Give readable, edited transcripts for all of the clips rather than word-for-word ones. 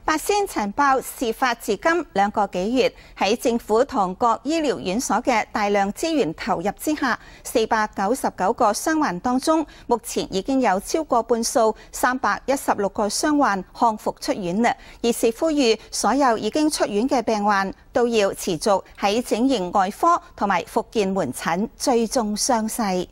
八仙塵爆事發至今2個幾月，喺政府同各醫療院所嘅大量資源投入之下，499個傷患當中，目前已經有超過半數316個傷患康復出院啦。而是呼籲所有已經出院嘅病患都要持續喺整形外科同埋復健門診追蹤傷勢。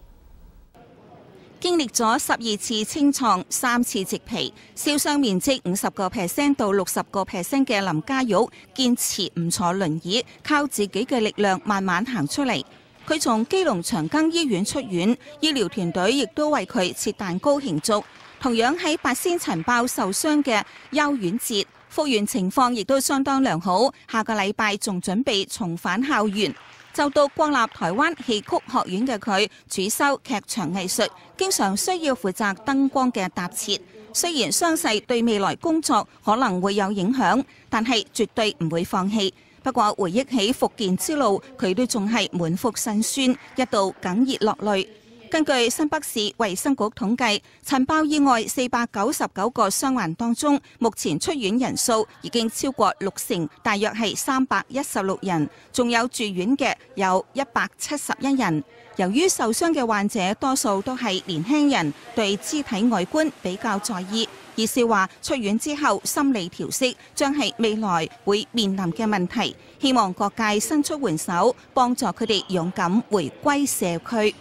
經歷咗12次清創、3次植皮，燒傷面積50% 到60% 嘅林家玉，堅持唔坐輪椅，靠自己嘅力量慢慢行出嚟。佢從基隆長庚醫院出院，醫療團隊亦都為佢切蛋糕慶祝。同樣喺八仙塵爆受傷嘅邱婉哲，復原情況亦都相當良好，下個禮拜仲準備重返校園。就讀國立台灣戲曲學院嘅佢，主修劇場藝術，經常需要負責燈光嘅搭設。雖然傷勢對未來工作可能會有影響，但係絕對唔會放棄。不過回憶起復健之路，佢都仲係滿腹辛酸，一度哽咽落淚。根據新北市衛生局統計，塵爆意外499個傷患當中，目前出院人數已經超過60%，大約係316人，仲有住院嘅有171人。由於受傷嘅患者多數都係年輕人，對肢體外觀比較在意，醫師話出院之後心理調適將係未來會面臨嘅問題，希望各界伸出援手，幫助佢哋勇敢回歸社區。